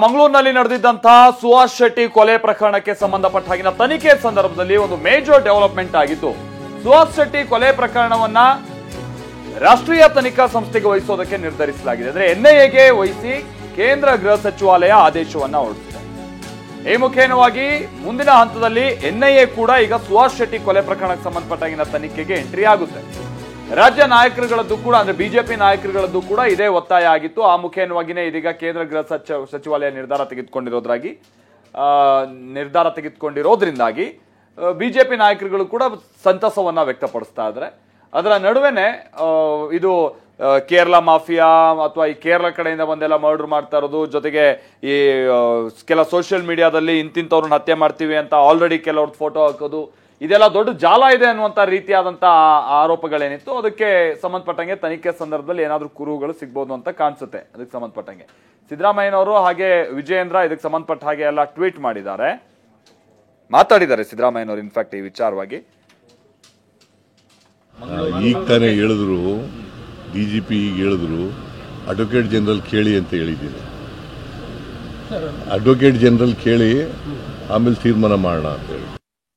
ಮಂಗಳೂರಿನಲ್ಲಿ ನಡೆದಿದ್ದಂತಹ ಸುಹಾಸ್ ಶೆಟ್ಟಿ ಕೊಲೆ ಪ್ರಕರಣಕ್ಕೆ ಸಂಬಂಧಪಟ್ಟ ಹಾಗಿನ ತನಿಖೆ ಸಂದರ್ಭದಲ್ಲಿ ಒಂದು ಮೇಜರ್ ಡೆವಲಪ್ಮೆಂಟ್ ಆಗಿತ್ತು. ಸುಹಾಸ್ ಶೆಟ್ಟಿ ಕೊಲೆ ಪ್ರಕರಣವನ್ನ ರಾಷ್ಟ್ರೀಯ ತನಿಖಾ ಸಂಸ್ಥೆಗೆ ವಹಿಸೋದಕ್ಕೆ ನಿರ್ಧರಿಸಲಾಗಿದೆ. ಅಂದ್ರೆ ಎನ್ಐಎಗೆ ವಹಿಸಿ ಕೇಂದ್ರ ಗೃಹ ಸಚಿವಾಲಯ ಆದೇಶವನ್ನ ಹೊರಡಿಸಿದೆ. ಈ ಮುಖೇನವಾಗಿ ಮುಂದಿನ ಹಂತದಲ್ಲಿ ಎನ್ಐಎ ಕೂಡ ಈಗ ಸುಹಾಸ್ ಶೆಟ್ಟಿ ಕೊಲೆ ಪ್ರಕರಣಕ್ಕೆ ಸಂಬಂಧಪಟ್ಟ ತನಿಖೆಗೆ ಎಂಟ್ರಿ ಆಗುತ್ತೆ. ರಾಜ್ಯ ನಾಯಕರುಗಳದ್ದು ಕೂಡ ಅಂದ್ರೆ ಬಿಜೆಪಿ ನಾಯಕರುಗಳದ್ದು ಕೂಡ ಇದೇ ಒತ್ತಾಯ ಆಗಿತ್ತು. ಆ ಮುಖೇನವಾಗಿನೇ ಇದೀಗ ಕೇಂದ್ರ ಗೃಹ ಸಚಿವಾಲಯ ನಿರ್ಧಾರ ತೆಗೆದುಕೊಂಡಿರೋದ್ರಿಂದಾಗಿ ಬಿಜೆಪಿ ನಾಯಕರುಗಳು ಕೂಡ ಸಂತಸವನ್ನ ವ್ಯಕ್ತಪಡಿಸ್ತಾ ಇದ್ದಾರೆ. ಅದರ ನಡುವೆನೆ ಇದು ಕೇರಳ ಮಾಫಿಯಾ ಅಥವಾ ಈ ಕೇರಳ ಕಡೆಯಿಂದ ಬಂದೆಲ್ಲ ಮರ್ಡರ್ ಮಾಡ್ತಾ ಇರೋದು, ಜೊತೆಗೆ ಈ ಕೆಲ ಸೋಷಿಯಲ್ ಮೀಡಿಯಾದಲ್ಲಿ ಇಂತಿಂತವ್ರನ್ನ ಹತ್ಯೆ ಮಾಡ್ತೀವಿ ಅಂತ ಆಲ್ರೆಡಿ ಕೆಲವ್ರ ಫೋಟೋ ಹಾಕೋದು, ಇದೆಲ್ಲ ದೊಡ್ಡ ಜಾಲ ಇದೆ ಅನ್ನುವಂತ ರೀತಿಯಾದಂತ ಆರೋಪಗಳೇನಿತ್ತು. ಅದಕ್ಕೆ ಸಂಬಂಧಪಟ್ಟಂಗೆ ತನಿಖೆ ಸಂದರ್ಭದಲ್ಲಿ ಏನಾದ್ರೂ ಕುರುಹುಗಳು ಸಿಗ್ಬೋದು ಅಂತ ಕಾಣಿಸುತ್ತೆ. ಅದಕ್ಕೆ ಸಂಬಂಧಪಟ್ಟಂಗೆ ಸಿದ್ದರಾಮಯ್ಯನವರು ಹಾಗೆ ವಿಜಯೇಂದ್ರ ಇದಕ್ಕೆ ಸಂಬಂಧಪಟ್ಟ ಹಾಗೆ ಎಲ್ಲ ಟ್ವೀಟ್ ಮಾಡಿದ್ದಾರೆ, ಮಾತಾಡಿದ್ದಾರೆ ಸಿದ್ದರಾಮಯ್ಯನವರು. ಇನ್ಫ್ಯಾಕ್ಟ್ ಈ ವಿಚಾರವಾಗಿ ಈಗ ತಾನೇ ಹೇಳಿದ್ರು, ಡಿಜಿಪಿ ಈಗ ಹೇಳಿದ್ರು ಅಡ್ವೊಕೇಟ್ ಜನರಲ್ ಕೇಳಿ ಅಂತ ಹೇಳಿದ್ದೀನಿ. ಅಡ್ವೊಕೇಟ್ ಜನರಲ್ ಕೇಳಿ ಆಮೇಲೆ ತೀರ್ಮಾನ ಮಾಡೋಣ ಅಂತ ಹೇಳಿ.